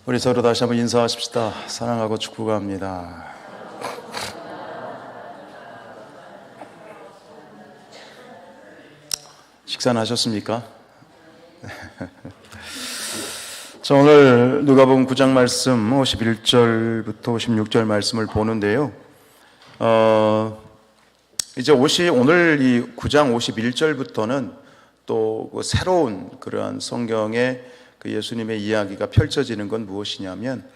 우리 서로 다시 한번 인사하십시다. 사랑하고 축복합니다. 식사는 하셨습니까? 자, 오늘 누가복음 9장 말씀 51절부터 56절 말씀을 보는데요. 이제 오늘 이 9장 51절부터는 또 새로운 그러한 성경의 그 예수님의 이야기가 펼쳐지는 건 무엇이냐면,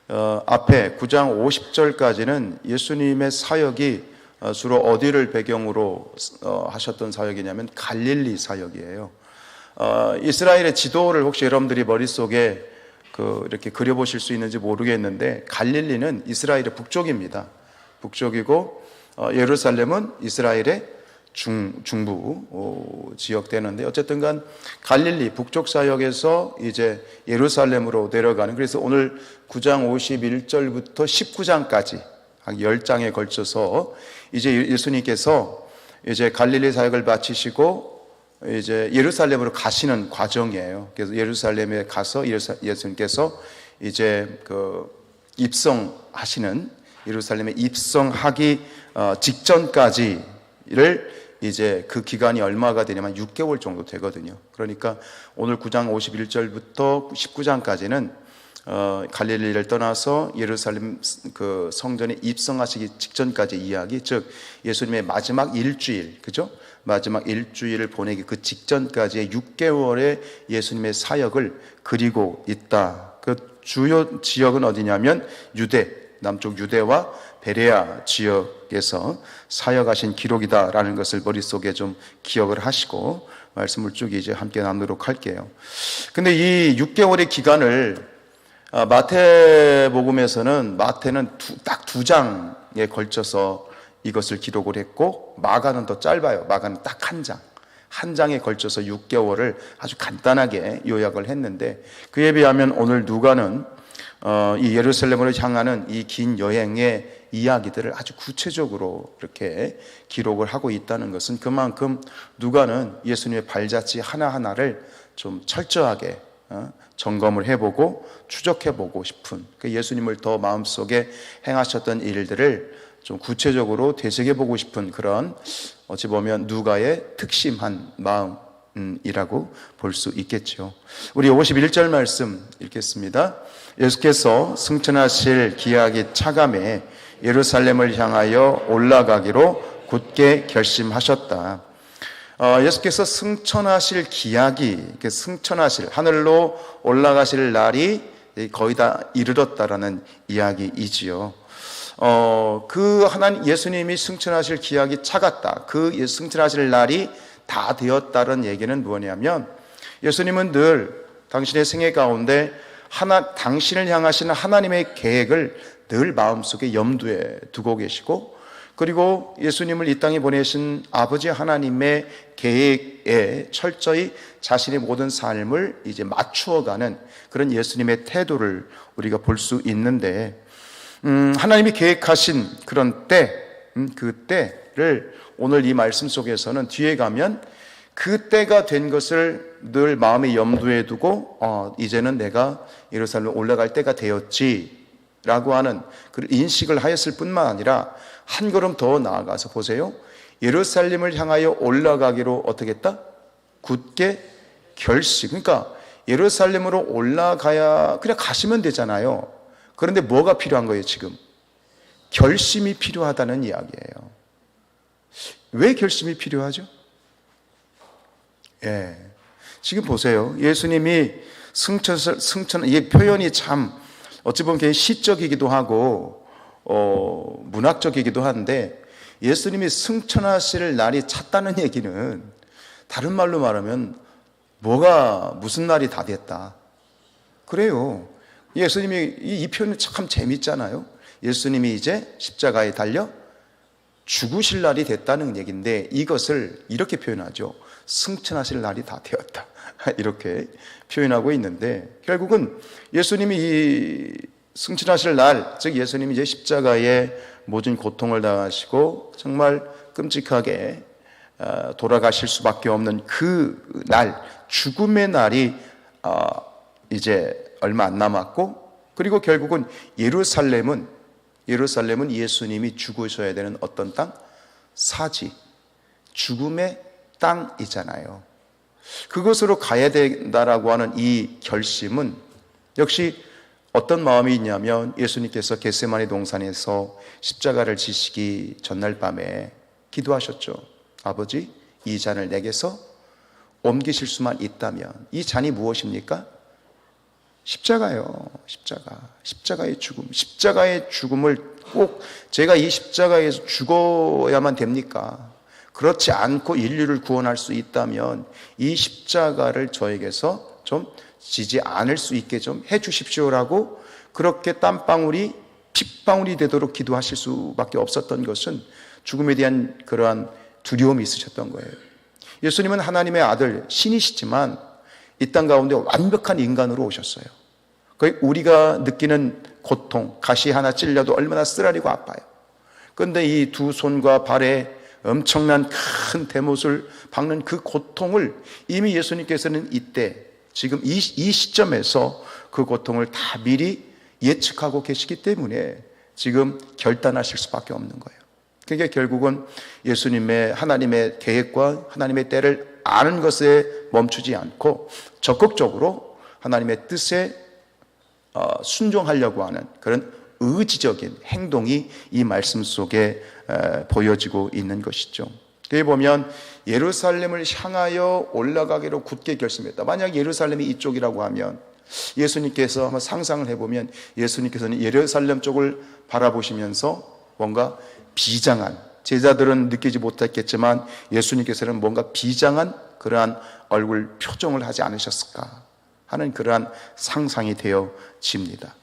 앞에 9장 50절까지는 예수님의 사역이 주로 어디를 배경으로 하셨던 사역이냐면 갈릴리 사역이에요. 이스라엘의 지도를 혹시 여러분들이 머릿속에 이렇게 그려보실 수 있는지 모르겠는데, 갈릴리는 이스라엘의 북쪽입니다. 북쪽이고 예루살렘은 이스라엘의 중부 지역 되는데, 어쨌든 간 갈릴리 북쪽 사역에서 이제 예루살렘으로 내려가는, 그래서 오늘 9장 51절부터 19장까지 한 10장에 걸쳐서 이제 예수님께서 이제 갈릴리 사역을 마치시고 이제 예루살렘으로 가시는 과정이에요. 그래서 예루살렘에 가서 예수님께서 이제 입성하시는, 예루살렘에 입성하기 직전까지를 이제 그 기간이 얼마가 되냐면 6개월 정도 되거든요. 그러니까 오늘 9장 51절부터 19장까지는 갈릴리를 떠나서 예루살렘 그 성전에 입성하시기 직전까지 이야기, 즉 예수님의 마지막 일주일, 그죠? 마지막 일주일을 보내기 그 직전까지의 6개월의 예수님의 사역을 그리고 있다. 그 주요 지역은 어디냐면 남쪽 유대와 베레아 지역에서 사역하신 기록이다라는 것을 머릿속에 좀 기억을 하시고 말씀을 쭉 이제 함께 나누도록 할게요. 근데 이 6개월의 기간을 마태복음에서는 딱 2장에 걸쳐서 이것을 기록을 했고, 마가는 더 짧아요. 마가는 딱 한 장에 걸쳐서 6개월을 아주 간단하게 요약을 했는데, 그에 비하면 오늘 누가는 이 예루살렘으로 향하는 이 긴 여행의 이야기들을 아주 구체적으로 이렇게 기록을 하고 있다는 것은, 그만큼 누가는 예수님의 발자취 하나하나를 좀 철저하게 점검을 해보고 추적해보고 싶은, 예수님을 더 마음속에 행하셨던 일들을 좀 구체적으로 되새겨보고 싶은 그런, 어찌 보면 누가의 특심한 마음이라고 볼 수 있겠죠. 우리 51절 말씀 읽겠습니다. 예수께서 승천하실 기약이 차감해 예루살렘을 향하여 올라가기로 굳게 결심하셨다. 예수께서 승천하실 기약이, 승천하실, 하늘로 올라가실 날이 거의 다 이르렀다라는 이야기이지요. 예수님이 승천하실 기약이 차갔다, 승천하실 날이 다 되었다는 얘기는 뭐냐면, 예수님은 늘 당신의 생애 가운데 당신을 향하시는 하나님의 계획을 늘 마음속에 염두에 두고 계시고, 그리고 예수님을 이 땅에 보내신 아버지 하나님의 계획에 철저히 자신의 모든 삶을 이제 맞추어가는 그런 예수님의 태도를 우리가 볼 수 있는데, 하나님이 계획하신 그런 그 때를 오늘 이 말씀 속에서는 뒤에 가면 그 때가 된 것을 늘 마음에 염두에 두고 이제는 내가 예루살렘 올라갈 때가 되었지 라고 하는 그 인식을 하였을 뿐만 아니라, 한 걸음 더 나아가서 보세요. 예루살렘을 향하여 올라가기로 어떻게 했다? 굳게 결심. 그러니까 예루살렘으로 올라가야 그냥 가시면 되잖아요. 그런데 뭐가 필요한 거예요? 지금 결심이 필요하다는 이야기예요. 왜 결심이 필요하죠? 지금 보세요. 예수님이 이 표현이 참 어찌 보면 굉장히 시적이기도 하고 문학적이기도 한데, 예수님이 승천하실 날이 찼다는 얘기는 다른 말로 말하면 무슨 날이 다 됐다, 그래요. 예수님이 이 표현이 참 재밌잖아요. 예수님이 이제 십자가에 달려 죽으실 날이 됐다는 얘기인데, 이것을 이렇게 표현하죠. 승천하실 날이 다 되었다, 이렇게 표현하고 있는데, 결국은 예수님이 이 승천하실 날, 즉 예수님이 이제 십자가에 모든 고통을 당하시고 정말 끔찍하게 돌아가실 수밖에 없는 그 날, 죽음의 날이 이제 얼마 안 남았고, 그리고 결국은 예루살렘은 예수님이 죽으셔야 되는 어떤 땅? 사지, 죽음의 땅이잖아요. 그것으로 가야 된다라고 하는 이 결심은 역시 어떤 마음이 있냐면, 예수님께서 겟세마네 동산에서 십자가를 지시기 전날 밤에 기도하셨죠. 아버지, 이 잔을 내게서 옮기실 수만 있다면. 이 잔이 무엇입니까? 십자가요. 십자가의 죽음. 십자가의 죽음을 꼭 제가 이 십자가에서 죽어야만 됩니까? 그렇지 않고 인류를 구원할 수 있다면 이 십자가를 저에게서 좀 지지 않을 수 있게 좀 해주십시오라고, 그렇게 땀방울이 핏방울이 되도록 기도하실 수밖에 없었던 것은 죽음에 대한 그러한 두려움이 있으셨던 거예요. 예수님은 하나님의 아들, 신이시지만 이 땅 가운데 완벽한 인간으로 오셨어요. 우리가 느끼는 고통, 가시 하나 찔려도 얼마나 쓰라리고 아파요. 그런데 이 두 손과 발에 엄청난 큰 대못을 박는 그 고통을 이미 예수님께서는 이때, 지금 이 시점에서 그 고통을 다 미리 예측하고 계시기 때문에 지금 결단하실 수밖에 없는 거예요. 그러니까 결국은 예수님의, 하나님의 계획과 하나님의 때를 아는 것에 멈추지 않고 적극적으로 하나님의 뜻에 순종하려고 하는 그런 의지적인 행동이 이 말씀 속에 보여지고 있는 것이죠. 그에 보면 예루살렘을 향하여 올라가기로 굳게 결심했다. 만약 예루살렘이 이쪽이라고 하면 예수님께서 한번 상상을 해보면, 예수님께서는 예루살렘 쪽을 바라보시면서 뭔가 비장한, 제자들은 느끼지 못했겠지만 예수님께서는 뭔가 비장한 그러한 얼굴 표정을 하지 않으셨을까 하는 그러한 상상이 되어집니다.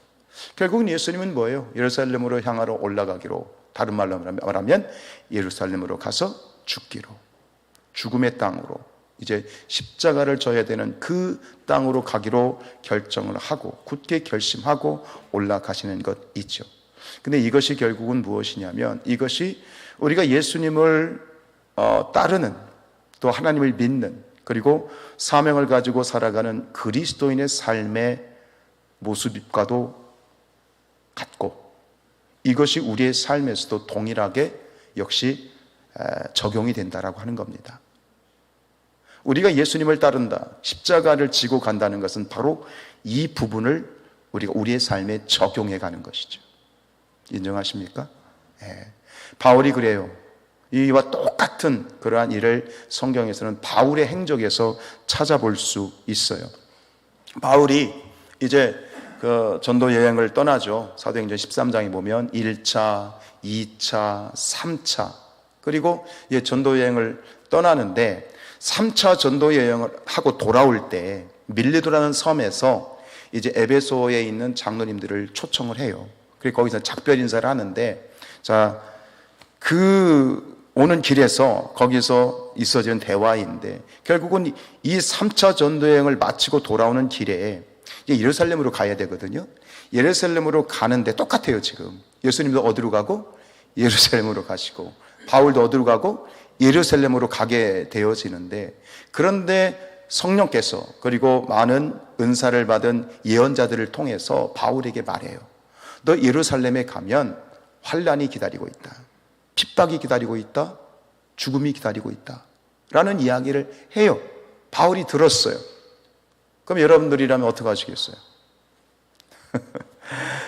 결국은 예수님은 뭐예요? 예루살렘으로 향하러 올라가기로, 다른 말로 말하면 예루살렘으로 가서 죽기로, 죽음의 땅으로, 이제 십자가를 져야 되는 그 땅으로 가기로 결정을 하고 굳게 결심하고 올라가시는 것 있죠. 근데 이것이 결국은 무엇이냐면, 이것이 우리가 예수님을 따르는, 또 하나님을 믿는, 그리고 사명을 가지고 살아가는 그리스도인의 삶의 모습과도 같고, 이것이 우리의 삶에서도 동일하게 역시 적용이 된다라고 하는 겁니다. 우리가 예수님을 따른다, 십자가를 지고 간다는 것은 바로 이 부분을 우리가 우리의 삶에 적용해 가는 것이죠. 인정하십니까? 네. 바울이 그래요. 이와 똑같은 그러한 일을 성경에서는 바울의 행적에서 찾아볼 수 있어요. 바울이 이제 그 전도 여행을 떠나죠. 사도행전 13장에 보면 1차, 2차, 3차, 그리고 전도 여행을 떠나는데 3차 전도 여행을 하고 돌아올 때 밀리도라는 섬에서 이제 에베소에 있는 장로님들을 초청을 해요. 그리고 거기서 작별 인사를 하는데, 자, 그 오는 길에서 거기서 있어진 대화인데, 결국은 이 3차 전도 여행을 마치고 돌아오는 길에 이제 예루살렘으로 가야 되거든요. 예루살렘으로 가는데 똑같아요. 지금 예수님도 어디로 가고 예루살렘으로 가시고, 바울도 어디로 가고 예루살렘으로 가게 되어지는데, 그런데 성령께서, 그리고 많은 은사를 받은 예언자들을 통해서 바울에게 말해요. 너 예루살렘에 가면 환난이 기다리고 있다, 핍박이 기다리고 있다, 죽음이 기다리고 있다 라는 이야기를 해요. 바울이 들었어요. 그럼 여러분들이라면 어떻게 하시겠어요?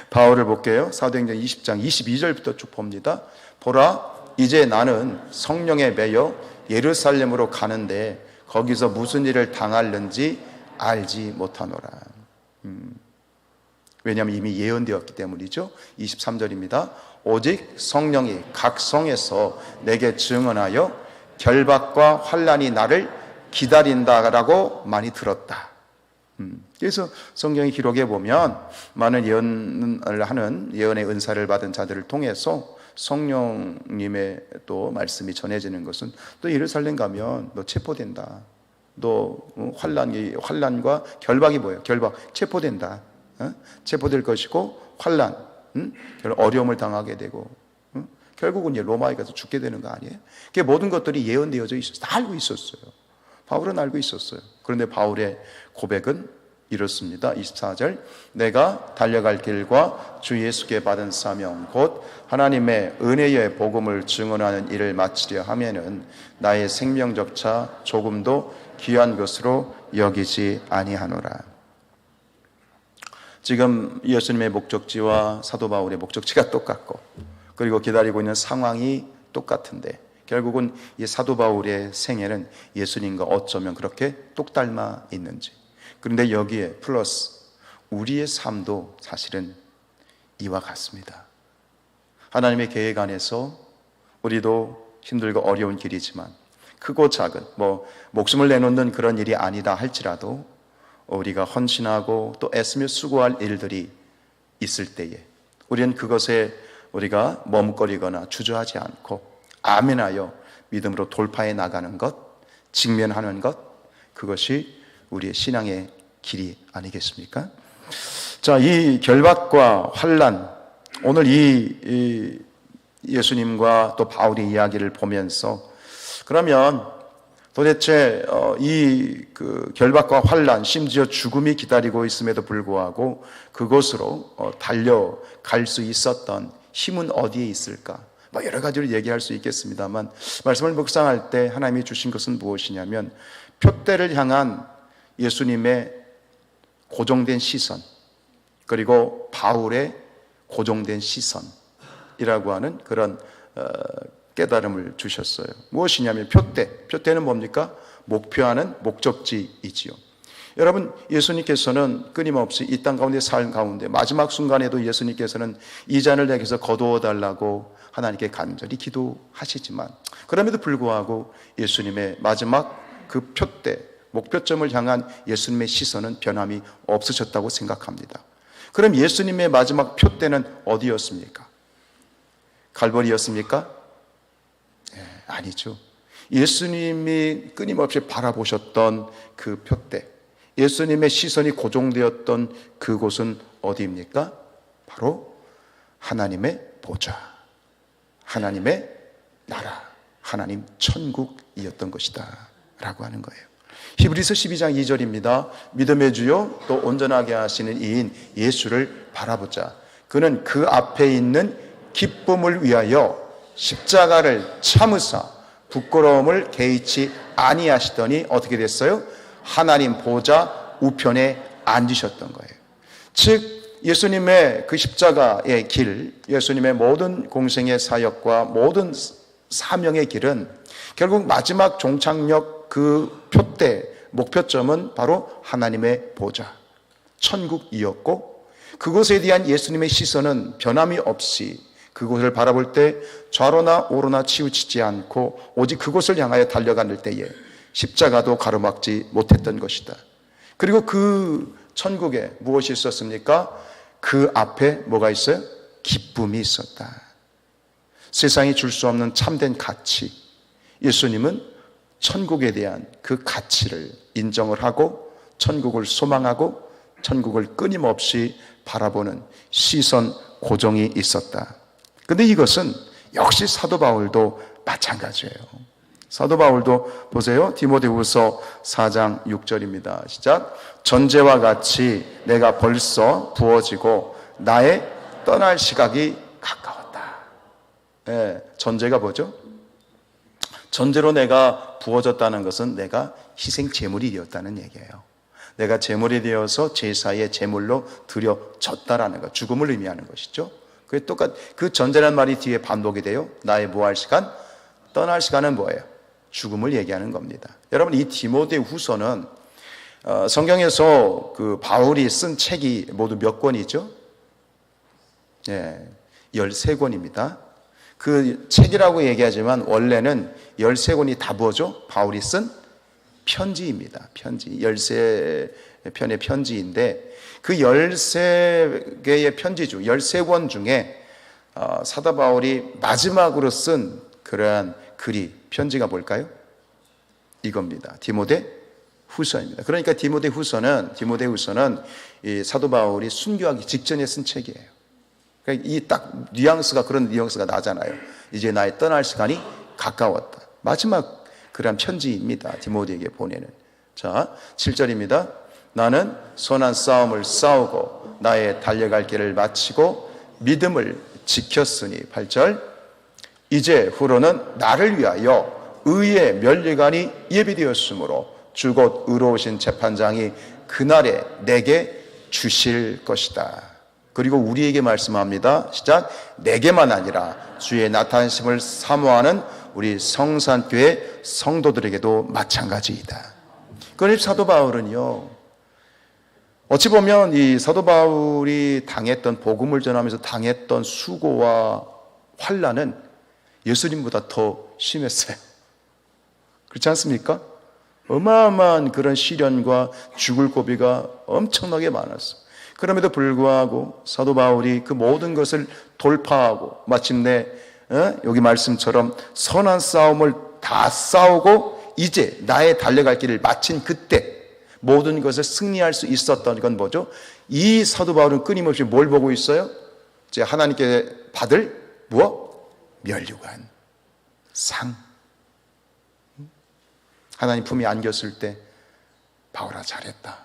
바울을 볼게요. 사도행전 20장 22절부터 쭉 봅니다. 보라, 이제 나는 성령에 매여 예루살렘으로 가는데 거기서 무슨 일을 당할는지 알지 못하노라. 왜냐하면 이미 예언되었기 때문이죠. 23절입니다. 오직 성령이 각 성에서 내게 증언하여 결박과 환난이 나를 기다린다라고 많이 들었다. 그래서 성경의 기록에 보면 많은 예언을 하는, 예언의 은사를 받은 자들을 통해서 성령님의 또 말씀이 전해지는 것은, 또 예루살렘 가면 너 체포된다, 너 환난과 결박이 뭐예요? 결박, 체포된다, 체포될 것이고 환난, 어려움을 당하게 되고, 결국은 이제 로마에 가서 죽게 되는 거 아니에요? 그게 모든 것들이 예언되어져 있었어요. 다 알고 있었어요. 바울은 알고 있었어요. 그런데 바울의 고백은 이렇습니다. 24절, 내가 달려갈 길과 주 예수께 받은 사명 곧 하나님의 은혜의 복음을 증언하는 일을 마치려 하면은 나의 생명조차 조금도 귀한 것으로 여기지 아니하노라. 지금 예수님의 목적지와 사도 바울의 목적지가 똑같고, 그리고 기다리고 있는 상황이 똑같은데, 결국은 이 사도 바울의 생애는 예수님과 어쩌면 그렇게 똑 닮아 있는지. 그런데 여기에 플러스 우리의 삶도 사실은 이와 같습니다. 하나님의 계획 안에서 우리도 힘들고 어려운 길이지만, 크고 작은 목숨을 내놓는 그런 일이 아니다 할지라도 우리가 헌신하고 또 애쓰며 수고할 일들이 있을 때에 우리는 그것에 우리가 머뭇거리거나 주저하지 않고 아멘하여 믿음으로 돌파해 나가는 것, 직면하는 것, 그것이 우리의 신앙의 길이 아니겠습니까? 자, 이 결박과 환난, 오늘 이 예수님과 또 바울의 이야기를 보면서 그러면 도대체 이 결박과 환난, 심지어 죽음이 기다리고 있음에도 불구하고 그곳으로 달려갈 수 있었던 힘은 어디에 있을까? 여러 가지로 얘기할 수 있겠습니다만, 말씀을 묵상할 때 하나님이 주신 것은 무엇이냐면 표대를 향한 예수님의 고정된 시선, 그리고 바울의 고정된 시선이라고 하는 그런 깨달음을 주셨어요. 무엇이냐면 표대는 뭡니까? 목표하는 목적지이지요. 여러분, 예수님께서는 끊임없이 이 땅 가운데 삶 가운데 마지막 순간에도 예수님께서는 이 잔을 내게서 거두어 달라고 하나님께 간절히 기도하시지만, 그럼에도 불구하고 예수님의 마지막 그 표대, 목표점을 향한 예수님의 시선은 변함이 없으셨다고 생각합니다. 그럼 예수님의 마지막 표대는 어디였습니까? 갈보리였습니까? 아니죠. 예수님이 끊임없이 바라보셨던 그 표대, 예수님의 시선이 고정되었던 그곳은 어디입니까? 바로 하나님의 보좌, 하나님의 나라, 하나님 천국이었던 것이다 라고 하는 거예요. 히브리서 12장 2절입니다. 믿음의 주요 또 온전하게 하시는 이인 예수를 바라보자. 그는 그 앞에 있는 기쁨을 위하여 십자가를 참으사 부끄러움을 개의치 아니하시더니 어떻게 됐어요? 하나님 보좌 우편에 앉으셨던 거예요. 즉 예수님의 그 십자가의 길, 예수님의 모든 공생의 사역과 모든 사명의 길은 결국 마지막 종착역 그 표대, 목표점은 바로 하나님의 보좌, 천국이었고, 그것에 대한 예수님의 시선은 변함이 없이 그곳을 바라볼 때 좌로나 우로나 치우치지 않고 오직 그곳을 향하여 달려갈 때에 십자가도 가로막지 못했던 것이다. 그리고 그 천국에 무엇이 있었습니까? 그 앞에 뭐가 있어요? 기쁨이 있었다. 세상이 줄 수 없는 참된 가치, 예수님은 천국에 대한 그 가치를 인정을 하고 천국을 소망하고 천국을 끊임없이 바라보는 시선 고정이 있었다. 근데 이것은 역시 사도 바울도 마찬가지예요. 사도 바울도 보세요. 디모데후서 4장 6절입니다. 시작. 전제와 같이 내가 벌써 부어지고 나의 떠날 시각이 가까웠다. 전제가 뭐죠? 전제로 내가 부어졌다는 것은 내가 희생 제물이 되었다는 얘기예요. 내가 제물이 되어서 제사의 제물로 드려졌다라는 것, 죽음을 의미하는 것이죠. 그 전제라는 말이 뒤에 반복이 돼요. 나의 뭐할 시간? 떠날 시간은 뭐예요? 죽음을 얘기하는 겁니다. 여러분, 이 디모데후서는 성경에서 그 바울이 쓴 책이 모두 몇 권이죠? 13권입니다. 그 책이라고 얘기하지만 원래는 13권이 다 뭐죠? 바울이 쓴 편지입니다. 편지. 13편의 편지인데 그 13개의 편지 중 13권 중에 사도 바울이 마지막으로 쓴 그러한 글이 편지가 뭘까요? 이겁니다. 디모데후서입니다. 그러니까 디모데후서는 이 사도 바울이 순교하기 직전에 쓴 책이에요. 그러니까 이 딱 뉘앙스가 그런 뉘앙스가 나잖아요. 이제 나의 떠날 시간이 가까웠다. 마지막 그런 편지입니다. 디모데에게 보내는. 자, 7절입니다. 나는 선한 싸움을 싸우고 나의 달려갈 길을 마치고 믿음을 지켰으니 8절 이제 후로는 나를 위하여 의의 면류관이 예비되었으므로 주 곧 의로우신 재판장이 그날에 내게 주실 것이다. 그리고 우리에게 말씀합니다. 시작. 내게만 아니라 주의 나타나심을 사모하는 우리 성산교회 성도들에게도 마찬가지이다. 그러니 사도 바울은요, 어찌 보면 이 사도 바울이 당했던, 복음을 전하면서 당했던 수고와 환난은 예수님보다 더 심했어요. 그렇지 않습니까? 어마어마한 그런 시련과 죽을 고비가 엄청나게 많았어요. 그럼에도 불구하고 사도 바울이 그 모든 것을 돌파하고 마침내 여기 말씀처럼 선한 싸움을 다 싸우고 이제 나의 달려갈 길을 마친 그때 모든 것을 승리할 수 있었던 건 뭐죠? 이 사도 바울은 끊임없이 뭘 보고 있어요? 이제 하나님께 받을 무엇? 면류관, 상. 하나님 품에 안겼을 때 바울아 잘했다,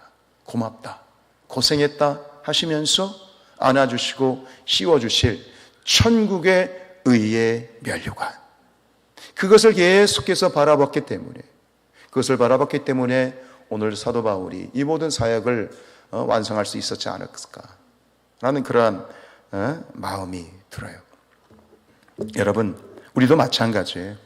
고맙다, 고생했다 하시면서 안아주시고 씌워주실 천국의 의의 면류관, 그것을 계속해서 바라봤기 때문에, 그것을 바라봤기 때문에 오늘 사도 바울이 이 모든 사역을 완성할 수 있었지 않았을까라는 그러한 마음이 들어요. 여러분, 우리도 마찬가지예요.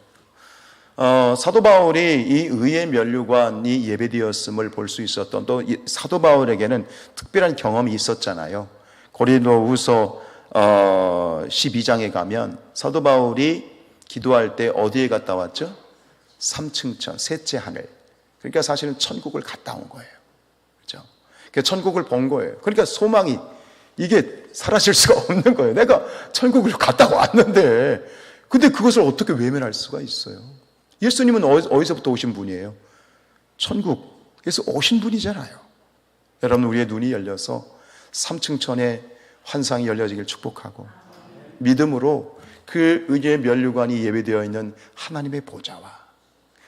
사도 바울이 이 의의 면류관이 예배되었음을 볼 수 있었던, 또 사도 바울에게는 특별한 경험이 있었잖아요. 고린도후서 12장에 가면 사도 바울이 기도할 때 어디에 갔다 왔죠? 3층천, 셋째 하늘. 그러니까 사실은 천국을 갔다 온 거예요. 그렇죠? 천국을 본 거예요. 그러니까 소망이 이게 사라질 수가 없는 거예요. 내가 천국을 갔다 왔는데, 근데 그것을 어떻게 외면할 수가 있어요? 예수님은 어디서부터 오신 분이에요? 천국에서 오신 분이잖아요. 여러분, 우리의 눈이 열려서 3층천의 환상이 열려지길 축복하고 믿음으로 그 의의 면류관이 예배되어 있는 하나님의 보좌와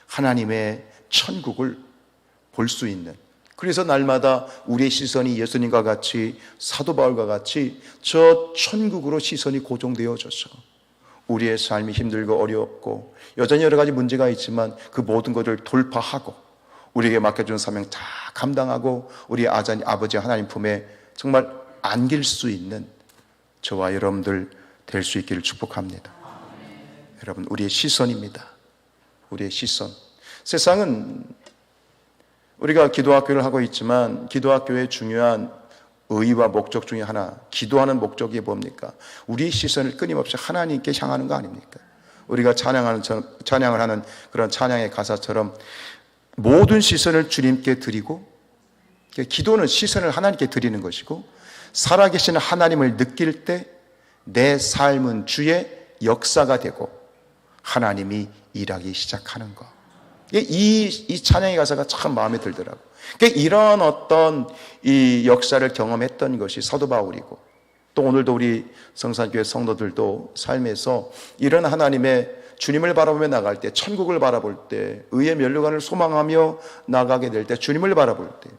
하나님의 천국을 볼 수 있는, 그래서 날마다 우리의 시선이 예수님과 같이, 사도 바울과 같이 저 천국으로 시선이 고정되어져서 우리의 삶이 힘들고 어렵고 여전히 여러 가지 문제가 있지만 그 모든 것을 돌파하고 우리에게 맡겨준 사명 다 감당하고 우리 아버지 하나님 품에 정말 안길 수 있는 저와 여러분들 될 수 있기를 축복합니다. 여러분, 우리의 시선입니다. 우리의 시선. 세상은 우리가 기도학교를 하고 있지만 기도학교의 중요한 의의와 목적 중에 하나, 기도하는 목적이 뭡니까? 우리의 시선을 끊임없이 하나님께 향하는 거 아닙니까? 우리가 찬양을 하는 그런 찬양의 가사처럼 모든 시선을 주님께 드리고, 기도는 시선을 하나님께 드리는 것이고, 살아계신 하나님을 느낄 때 내 삶은 주의 역사가 되고 하나님이 일하기 시작하는 것. 이 찬양의 가사가 참 마음에 들더라고요. 이런 어떤 이 역사를 경험했던 것이 사도 바울이고, 또 오늘도 우리 성산교회 성도들도 삶에서 이런 하나님의 주님을 바라보며 나갈 때, 천국을 바라볼 때, 의의 면류관을 소망하며 나가게 될 때, 주님을 바라볼 때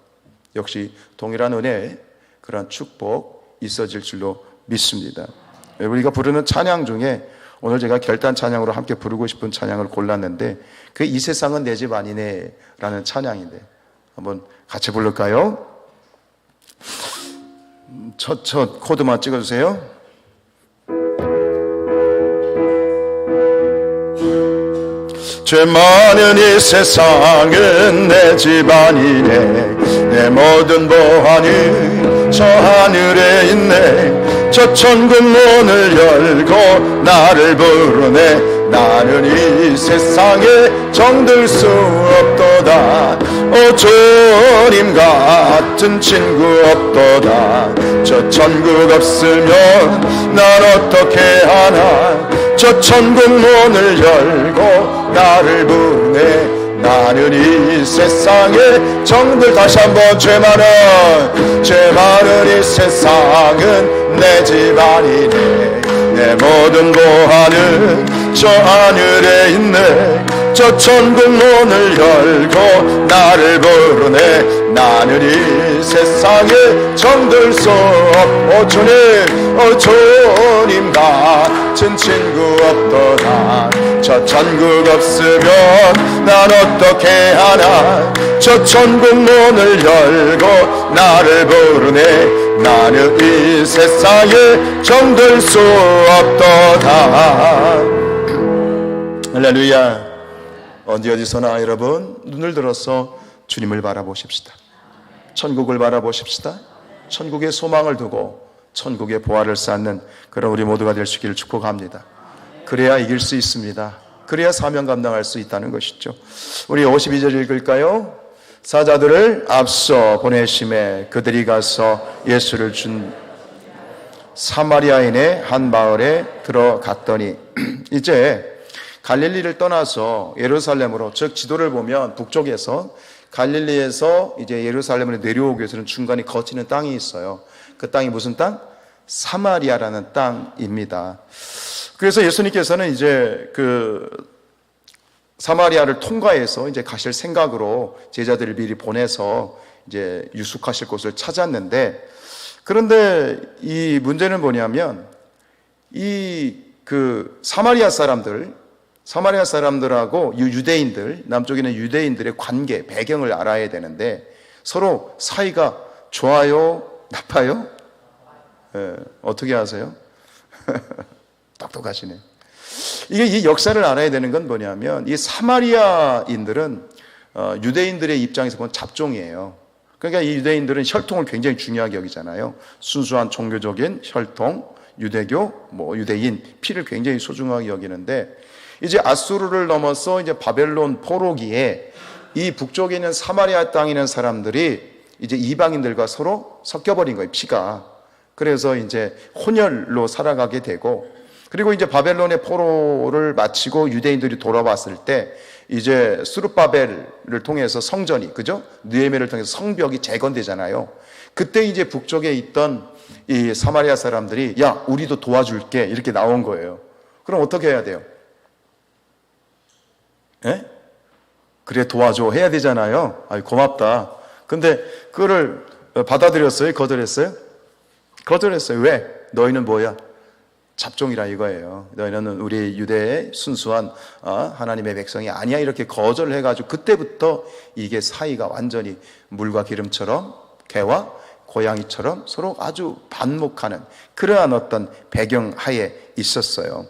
역시 동일한 은혜, 그런 축복 있어질 줄로 믿습니다. 우리가 부르는 찬양 중에 오늘 제가 결단 찬양으로 함께 부르고 싶은 찬양을 골랐는데, 그 이 세상은 내 집 아니네 라는 찬양인데 한번 같이 부를까요? 첫 코드만 찍어주세요. 죄 많은 이 세상은 내 집 아니네, 내 모든 보안이 저 하늘에 있네, 저 천국 문을 열고 나를 부르네, 나는 이 세상에 정들 수 없도다, 오 주님 같은 친구 없도다, 저 천국 없으면 난 어떻게 하나, 저 천국 문을 열고 나를 부르네, 나는 이 세상에 정들, 다시 한번 죄 많은 이 세상은 내 집 아니네, 내 모든 보안은 저 하늘에 있네, 저 천국 문을 열고 나를 부르네. 나는 이 세상에 정들 수 없. 주님 같은 친구 없더라. 저 천국 없으면 난 어떻게 하나. 저 천국 문을 열고 나를 부르네. 나는 이 세상에 정들 수 없도다. 할렐루야. 어디서나 여러분 눈을 들어서 주님을 바라보십시다. 천국을 바라보십시다. 천국의 소망을 두고 천국의 보화를 쌓는 그런 우리 모두가 될 수 있기를 축복합니다. 그래야 이길 수 있습니다. 그래야 사명 감당할 수 있다는 것이죠. 우리 52절 읽을까요? 사자들을 앞서 보내심에 그들이 가서 예수를 준 사마리아인의 한 마을에 들어갔더니 이제 갈릴리를 떠나서 예루살렘으로, 즉 지도를 보면 북쪽에서 갈릴리에서 이제 예루살렘으로 내려오기 위해서는 중간에 거치는 땅이 있어요. 그 땅이 무슨 땅? 사마리아라는 땅입니다. 그래서 예수님께서는 이제 그 사마리아를 통과해서 이제 가실 생각으로 제자들을 미리 보내서 이제 유숙하실 곳을 찾았는데, 그런데 이 문제는 뭐냐면 이 그 사마리아 사람들하고 유대인들, 남쪽에는 유대인들의 관계, 배경을 알아야 되는데 서로 사이가 좋아요? 나빠요? 어떻게 아세요? 똑똑하시네. 이게 이 역사를 알아야 되는 건 뭐냐면 이 사마리아인들은 유대인들의 입장에서 보면 잡종이에요. 그러니까 이 유대인들은 혈통을 굉장히 중요하게 여기잖아요. 순수한 종교적인 혈통, 유대교, 유대인, 피를 굉장히 소중하게 여기는데, 이제 아수르를 넘어서 이제 바벨론 포로기에 이 북쪽에 있는 사마리아 땅에 있는 사람들이 이제 이방인들과 서로 섞여버린 거예요, 피가. 그래서 이제 혼혈로 살아가게 되고, 그리고 이제 바벨론의 포로를 마치고 유대인들이 돌아왔을 때 이제 스룹바벨을 통해서 성전이, 그죠? 느헤미야를 통해서 성벽이 재건되잖아요. 그때 이제 북쪽에 있던 이 사마리아 사람들이 야, 우리도 도와줄게 이렇게 나온 거예요. 그럼 어떻게 해야 돼요? 예? 그래, 도와줘 해야 되잖아요. 아이, 고맙다. 근데 그거를 받아들였어요? 거절했어요? 거절했어요. 왜? 너희는 뭐야? 잡종이라 이거예요. 너희는 우리 유대의 순수한 하나님의 백성이 아니야. 이렇게 거절을 해가지고 그때부터 이게 사이가 완전히 물과 기름처럼, 개와 고양이처럼 서로 아주 반목하는 그러한 어떤 배경하에 있었어요.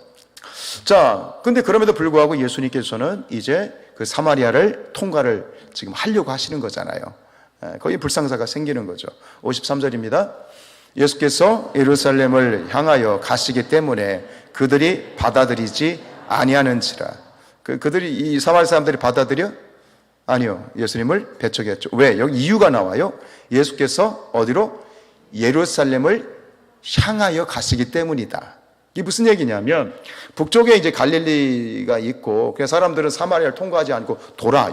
자, 근데 그럼에도 불구하고 예수님께서는 이제 그 사마리아를 통과를 지금 하려고 하시는 거잖아요. 거의 불상사가 생기는 거죠. 53절입니다. 예수께서 예루살렘을 향하여 가시기 때문에 그들이 받아들이지 아니하는지라. 그들이, 이 사마리아 사람들이 받아들여? 아니요. 예수님을 배척했죠. 왜? 여기 이유가 나와요. 예수께서 어디로? 예루살렘을 향하여 가시기 때문이다. 이게 무슨 얘기냐면 북쪽에 이제 갈릴리가 있고, 그래서 사람들은 사마리아를 통과하지 않고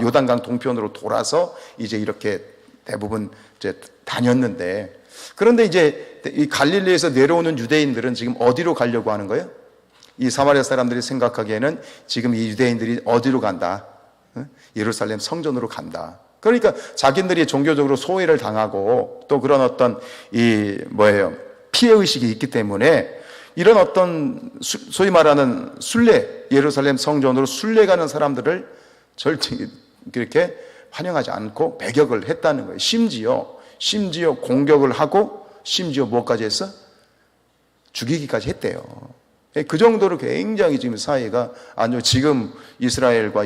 요단강 동편으로 돌아서 이제 이렇게 대부분 이제 다녔는데, 그런데 이제 이 갈릴리에서 내려오는 유대인들은 지금 어디로 가려고 하는 거예요? 이 사마리아 사람들이 생각하기에는 지금 이 유대인들이 어디로 간다? 예루살렘 성전으로 간다. 그러니까 자기들이 종교적으로 소외를 당하고 또 그런 어떤 피해의식이 있기 때문에 이런 어떤 소위 말하는 순례, 예루살렘 성전으로 순례 가는 사람들을 절대 그렇게 환영하지 않고 배격을 했다는 거예요. 심지어 공격을 하고, 심지어 뭐까지 했어? 죽이기까지 했대요. 그 정도로 굉장히 지금 사이가 아주 지금 이스라엘과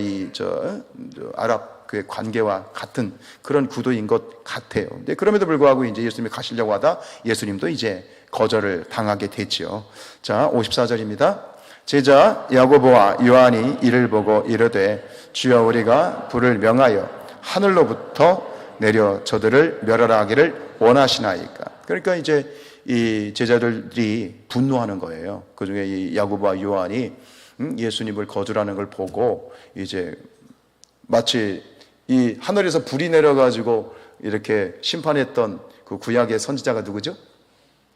아랍의 관계와 같은 그런 구도인 것 같아요. 근데 그럼에도 불구하고 이제 예수님이 가시려고 하다 예수님도 이제 거절을 당하게 됐죠. 자, 54절입니다. 제자 야고보와 요한이 이를 보고 이르되 주여, 우리가 불을 명하여 하늘로부터 내려 저들을 멸하라 하기를 원하시나이까. 그러니까 이제 이 제자들이 분노하는 거예요. 그 중에 이 야고보와 요한이 예수님을 거절하는 걸 보고 이제 마치 이 하늘에서 불이 내려가지고 이렇게 심판했던 그 구약의 선지자가 누구죠?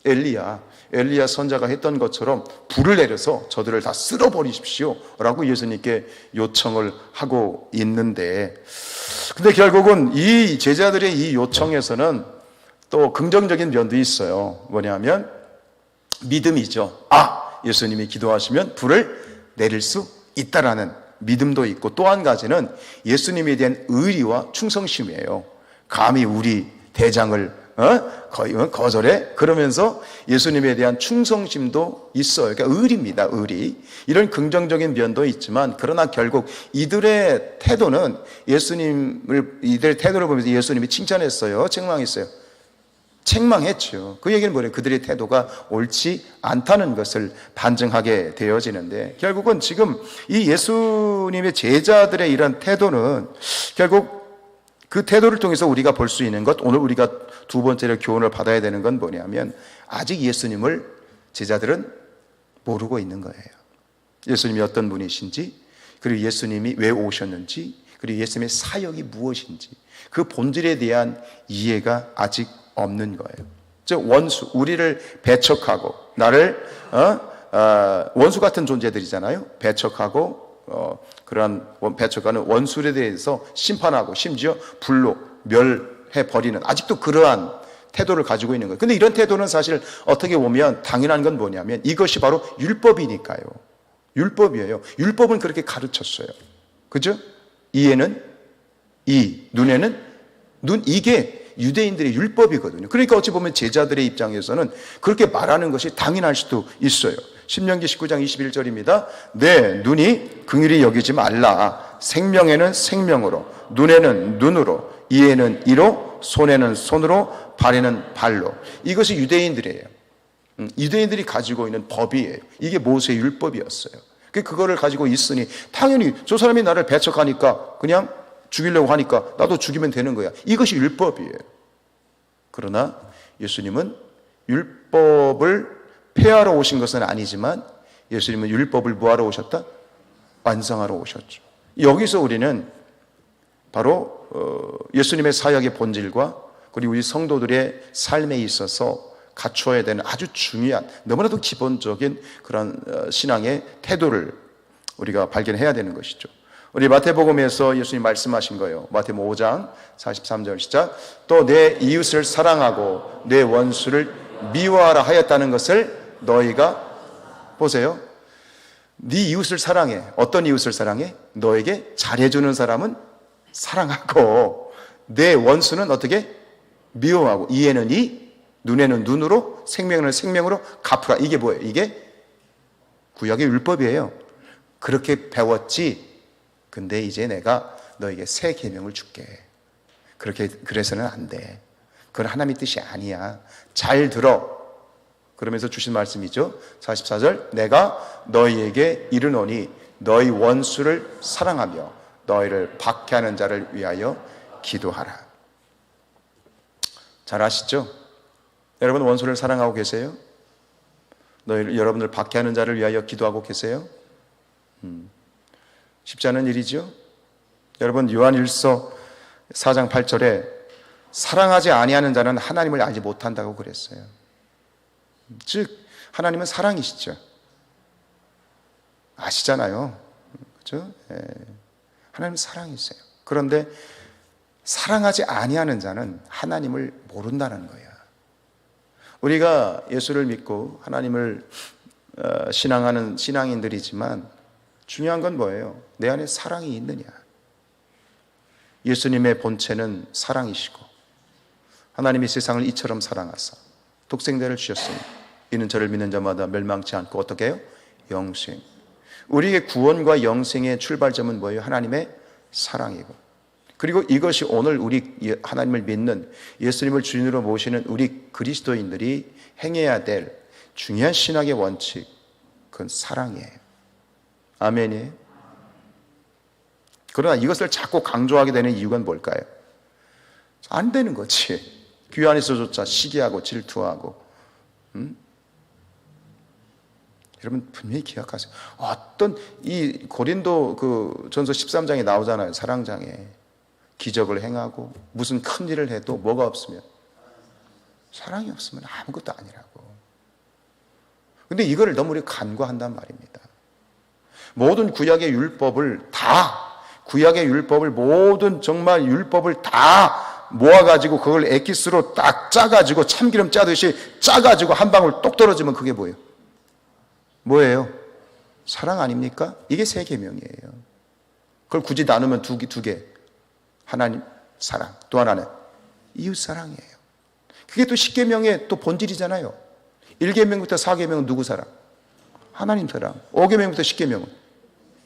엘리야 선자가 했던 것처럼 불을 내려서 저들을 다 쓸어버리십시오 라고 예수님께 요청을 하고 있는데, 근데 결국은 이 제자들의 이 요청에서는 또 긍정적인 면도 있어요. 뭐냐면 믿음이죠. 예수님이 기도하시면 불을 내릴 수 있다라는 믿음도 있고, 또 한 가지는 예수님에 대한 의리와 충성심이에요. 감히 우리 대장을 거절해? 그러면서 예수님에 대한 충성심도 있어요. 그러니까 의리입니다. 의리. 이런 긍정적인 면도 있지만, 그러나 결국 이들의 태도를 보면서 예수님이 칭찬했어요? 책망했어요? 책망했죠. 그 얘기는 뭐예요? 그들의 태도가 옳지 않다는 것을 반증하게 되어지는데, 결국은 지금 이 예수님의 제자들의 이런 태도는 결국 그 태도를 통해서 우리가 볼 수 있는 것, 오늘 우리가 두 번째로 교훈을 받아야 되는 건 뭐냐면, 아직 예수님을 제자들은 모르고 있는 거예요. 예수님이 어떤 분이신지, 그리고 예수님이 왜 오셨는지, 그리고 예수님의 사역이 무엇인지, 그 본질에 대한 이해가 아직 없는 거예요. 즉 원수, 우리를 배척하고 나를 원수 같은 존재들이잖아요. 배척하고 그러한 배척하는 원수에 대해서 심판하고 심지어 불로 멸해버리는, 아직도 그러한 태도를 가지고 있는 거예요. 근데 이런 태도는 사실 어떻게 보면 당연한 건 뭐냐면, 이것이 바로 율법이니까요. 율법이에요. 율법은 그렇게 가르쳤어요. 그죠? 이에는 이, 눈에는 눈, 이게 유대인들의 율법이거든요. 그러니까 어찌 보면 제자들의 입장에서는 그렇게 말하는 것이 당연할 수도 있어요. 신명기 19장 21절입니다. 내 눈이 긍휼히 여기지 말라. 생명에는 생명으로, 눈에는 눈으로, 이에는 이로, 손에는 손으로, 발에는 발로. 이것이 유대인들이에요. 유대인들이 가지고 있는 법이에요. 이게 모세의 율법이었어요. 그거를 가지고 있으니 당연히 저 사람이 나를 배척하니까, 그냥 죽이려고 하니까 나도 죽이면 되는 거야. 이것이 율법이에요. 그러나 예수님은 율법을 폐하러 오신 것은 아니지만, 예수님은 율법을 뭐하러 오셨다? 완성하러 오셨죠. 여기서 우리는 바로 예수님의 사역의 본질과 그리고 우리 성도들의 삶에 있어서 갖추어야 되는 아주 중요한, 너무나도 기본적인 그런 신앙의 태도를 우리가 발견해야 되는 것이죠. 우리 마태복음에서 예수님 말씀하신 거예요. 마태복음 5장 43절 시작. 또 내 이웃을 사랑하고 내 원수를 미워하라 하였다는 것을 너희가 보세요. 네 이웃을 사랑해. 어떤 이웃을 사랑해? 너에게 잘해주는 사람은 사랑하고, 내 원수는 어떻게? 미워하고, 이에는 이, 눈에는 눈으로, 생명에는 생명으로 갚으라. 이게 뭐예요? 이게 구약의 율법이에요. 그렇게 배웠지. 근데 이제 내가 너에게 새 계명을 줄게. 그래서는 안 돼. 그건 하나님의 뜻이 아니야. 잘 들어. 그러면서 주신 말씀이죠. 44절. 내가 너희에게 이르노니 너희 원수를 사랑하며 너희를 박해하는 자를 위하여 기도하라. 잘 아시죠? 여러분 원수를 사랑하고 계세요? 여러분들 박해하는 자를 위하여 기도하고 계세요? 쉽지 않은 일이죠. 여러분 요한일서 4장 8절에 사랑하지 아니하는 자는 하나님을 알지 못한다고 그랬어요. 즉 하나님은 사랑이시죠. 아시잖아요. 그렇죠? 하나님은 사랑이세요. 그런데 사랑하지 아니하는 자는 하나님을 모른다는 거예요. 우리가 예수를 믿고 하나님을 신앙하는 신앙인들이지만 중요한 건 뭐예요? 내 안에 사랑이 있느냐? 예수님의 본체는 사랑이시고, 하나님이 세상을 이처럼 사랑하사 독생자를 주셨으니 이는 저를 믿는 자마다 멸망치 않고 어떻게 해요? 영생. 우리의 구원과 영생의 출발점은 뭐예요? 하나님의 사랑이고, 그리고 이것이 오늘 우리 하나님을 믿는, 예수님을 주인으로 모시는 우리 그리스도인들이 행해야 될 중요한 신학의 원칙, 그건 사랑이에요. 아멘이에요. 그러나 이것을 자꾸 강조하게 되는 이유가 뭘까요? 안 되는 거지. 귀 안에서조차 시기하고 질투하고. 여러분 분명히 기억하세요. 어떤 이 고린도 그 전서 13장에 나오잖아요. 사랑장에 기적을 행하고 무슨 큰 일을 해도 뭐가 없으면, 사랑이 없으면 아무것도 아니라고. 근데 이거를 너무 우리가 간과한단 말입니다. 모든 구약의 율법을 모든 정말 율법을 다 모아가지고 그걸 엑기스로 딱 짜가지고 참기름 짜듯이 짜가지고 한 방울 똑 떨어지면 그게 뭐예요? 사랑 아닙니까? 이게 세 계명이에요. 그걸 굳이 나누면 두 개. 하나님 사랑, 또 하나는 이웃 사랑이에요. 그게 또 10계명의 또 본질이잖아요. 1계명부터 4계명은 누구 사랑? 하나님 사랑. 5계명부터 10계명은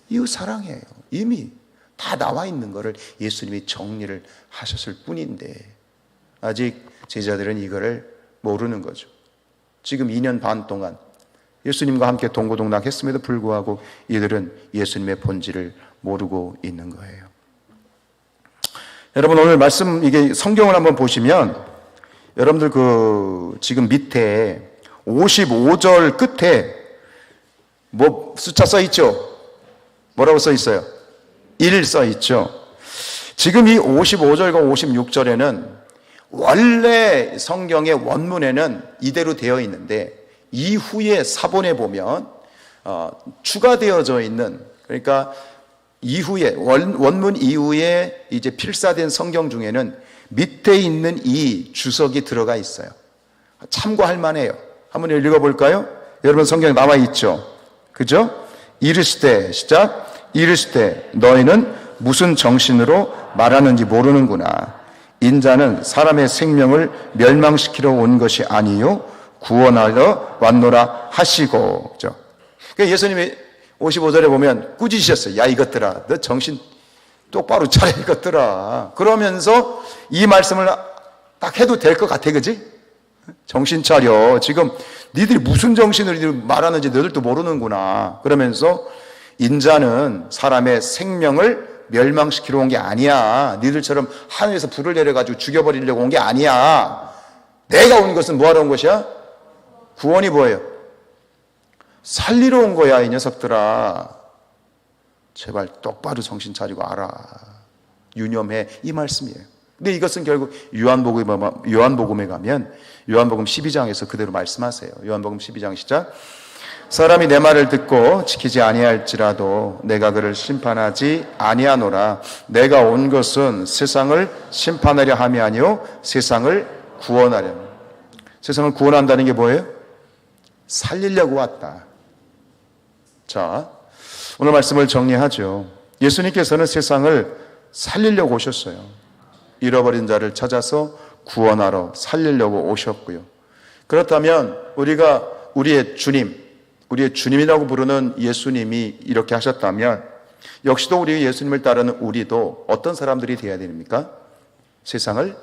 이웃 사랑이에요. 이미 다 나와 있는 거를 예수님이 정리를 하셨을 뿐인데 아직 제자들은 이거를 모르는 거죠. 지금 2년 반 동안 예수님과 함께 동고동락했음에도 불구하고 이들은 예수님의 본질을 모르고 있는 거예요. 여러분 오늘 말씀 이게 성경을 한번 보시면 여러분들 지금 밑에 55절 끝에 뭐 숫자 써 있죠? 뭐라고 써 있어요? 1 써 있죠. 지금 이 55절과 56절에는 원래 성경의 원문에는 이대로 되어 있는데 이후에 사본에 보면 추가되어져 있는, 그러니까 이후에 원문 이후에 이제 필사된 성경 중에는 밑에 있는 이 주석이 들어가 있어요. 참고할 만해요. 한번 읽어볼까요? 여러분 성경에 나와 있죠? 그죠? 이르시되 시작. 이르시되 너희는 무슨 정신으로 말하는지 모르는구나. 인자는 사람의 생명을 멸망시키러 온 것이 아니요 구원하러 왔노라 하시고. 그죠? 그러니까 예수님이 55절에 보면 꾸짖으셨어요. 야 이것들아, 너 정신 똑바로 차려 이것들아. 그러면서 이 말씀을 딱 해도 될 것 같아, 그지? 정신 차려. 지금 니들이 무슨 정신으로 말하는지 너희들도 모르는구나. 그러면서 인자는 사람의 생명을 멸망시키러 온 게 아니야. 니들처럼 하늘에서 불을 내려가지고 죽여버리려고 온 게 아니야. 내가 온 것은 뭐하러 온 것이야? 구원이 뭐예요? 살리러 온 거야, 이 녀석들아. 제발 똑바로 정신 차리고 알아. 유념해. 이 말씀이에요. 근데 이것은 결국 요한복음에 가면 요한복음 12장에서 그대로 말씀하세요. 요한복음 12장 시작. 사람이 내 말을 듣고 지키지 아니할지라도 내가 그를 심판하지 아니하노라. 내가 온 것은 세상을 심판하려 함이 아니요 세상을 구원하려. 세상을 구원한다는 게 뭐예요? 살리려고 왔다. 자, 오늘 말씀을 정리하죠. 예수님께서는 세상을 살리려고 오셨어요. 잃어버린 자를 찾아서 구원하러 살리려고 오셨고요. 그렇다면 우리가 우리의 주님이라고 부르는 예수님이 이렇게 하셨다면 역시도 우리 예수님을 따르는 우리도 어떤 사람들이 되어야 됩니까? 세상을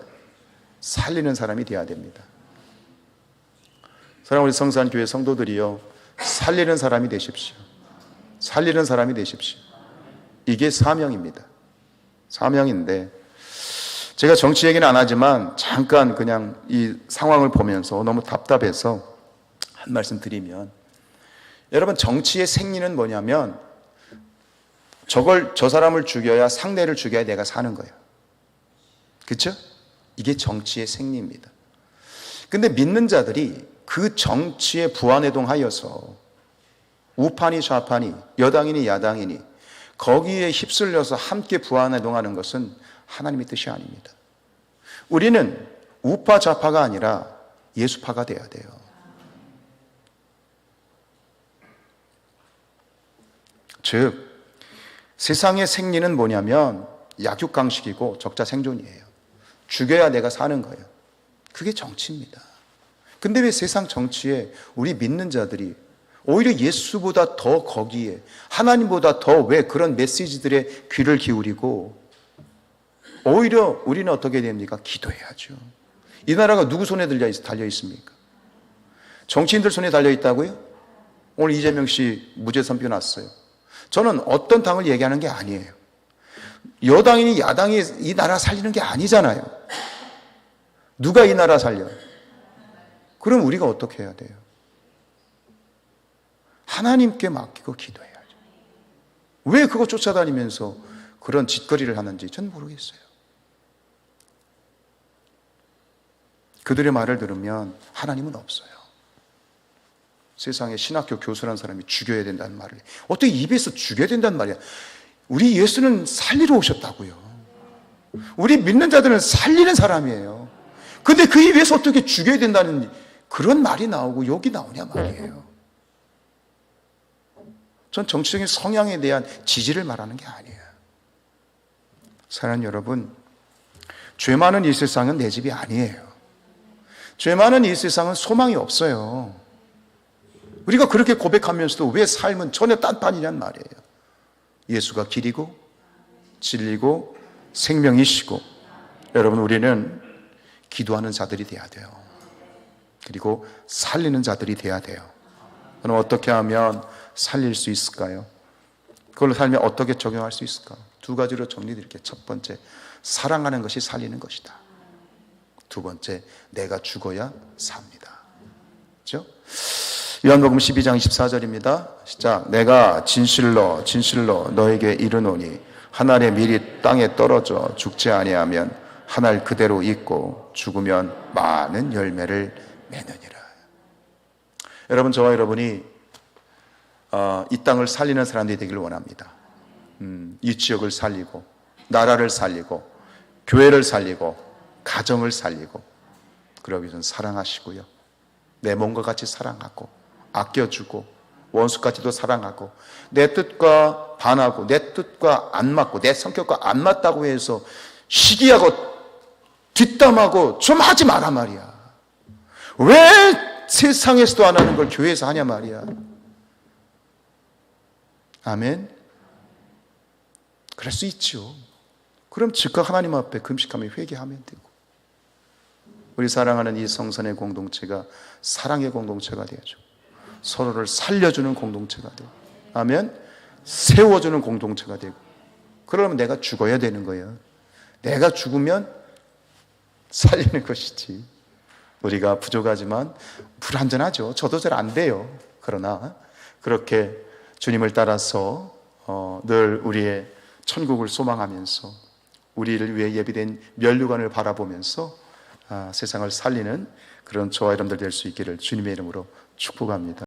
살리는 사람이 되어야 됩니다. 사랑하는 우리 성산교회 성도들이요, 살리는 사람이 되십시오. 살리는 사람이 되십시오. 이게 사명입니다. 사명인데 제가 정치 얘기는 안 하지만 잠깐 그냥 이 상황을 보면서 너무 답답해서 한 말씀 드리면, 여러분 정치의 생리는 뭐냐면 저 사람을 죽여야, 상대를 죽여야 내가 사는 거예요. 그렇죠? 이게 정치의 생리입니다. 근데 믿는 자들이 그 정치에 부안해동하여서 우파니 좌파니 여당이니 야당이니 거기에 휩쓸려서 함께 부안해동하는 것은 하나님의 뜻이 아닙니다. 우리는 우파 좌파가 아니라 예수파가 돼야 돼요. 즉 세상의 생리는 뭐냐면 약육강식이고 적자생존이에요. 죽여야 내가 사는 거예요. 그게 정치입니다. 근데 왜 세상 정치에 우리 믿는 자들이 오히려 예수보다 더 거기에, 하나님보다 더 왜 그런 메시지들의 귀를 기울이고, 오히려 우리는 어떻게 됩니까? 기도해야죠. 이 나라가 누구 손에 달려 있습니까? 정치인들 손에 달려 있다고요? 오늘 이재명 씨 무죄 선고 났어요. 저는 어떤 당을 얘기하는 게 아니에요. 여당이니 야당이 이 나라 살리는 게 아니잖아요. 누가 이 나라 살려요? 그럼 우리가 어떻게 해야 돼요? 하나님께 맡기고 기도해야죠. 왜 그거 쫓아다니면서 그런 짓거리를 하는지 전 모르겠어요. 그들의 말을 들으면 하나님은 없어요. 세상에 신학교 교수라는 사람이 죽여야 된다는 말을 해. 어떻게 입에서 죽여야 된다는 말이야. 우리 예수는 살리러 오셨다고요. 우리 믿는 자들은 살리는 사람이에요. 근데 그 입에서 어떻게 죽여야 된다는 그런 말이 나오고 욕이 나오냐 말이에요. 전 정치적인 성향에 대한 지지를 말하는 게 아니에요. 사랑하는 여러분, 죄 많은 이 세상은 내 집이 아니에요. 죄 많은 이 세상은 소망이 없어요. 우리가 그렇게 고백하면서도 왜 삶은 전혀 딴판이란 말이에요. 예수가 길이고 진리고 생명이시고, 여러분, 우리는 기도하는 자들이 돼야 돼요. 그리고 살리는 자들이 돼야 돼요. 그럼 어떻게 하면 살릴 수 있을까요? 그걸로 살면 어떻게 적용할 수 있을까? 두 가지로 정리드릴게요. 첫 번째, 사랑하는 것이 살리는 것이다. 두 번째, 내가 죽어야 삽니다. 그렇죠? 요한복음 12장 24절입니다. 시작. 내가 진실로 진실로 너에게 이르노니 한 알의 밀이 땅에 떨어져 죽지 아니하면 한 알 그대로 있고 죽으면 많은 열매를 맺느니라. 여러분, 저와 여러분이 이 땅을 살리는 사람들이 되기를 원합니다. 이 지역을 살리고 나라를 살리고 교회를 살리고 가정을 살리고, 그러기 위해서는 사랑하시고요, 내 몸과 같이 사랑하고 아껴주고 원수까지도 사랑하고, 내 뜻과 반하고 내 뜻과 안 맞고 내 성격과 안 맞다고 해서 시기하고 뒷담하고 좀 하지 마라 말이야. 왜 세상에서도 안 하는 걸 교회에서 하냐 말이야. 아멘. 그럴 수 있죠. 그럼 즉각 하나님 앞에 금식하며 회개하면 되고, 우리 사랑하는 이 성선의 공동체가 사랑의 공동체가 되어줘. 서로를 살려주는 공동체가 되고, 아멘. 세워주는 공동체가 되고. 그러면 내가 죽어야 되는 거예요. 내가 죽으면 살리는 것이지. 우리가 부족하지만 불완전하죠. 저도 잘 안 돼요. 그러나 그렇게 주님을 따라서 늘 우리의 천국을 소망하면서 우리를 위해 예비된 면류관을 바라보면서 세상을 살리는 그런 저와 여러분들 될 수 있기를 주님의 이름으로 축복합니다.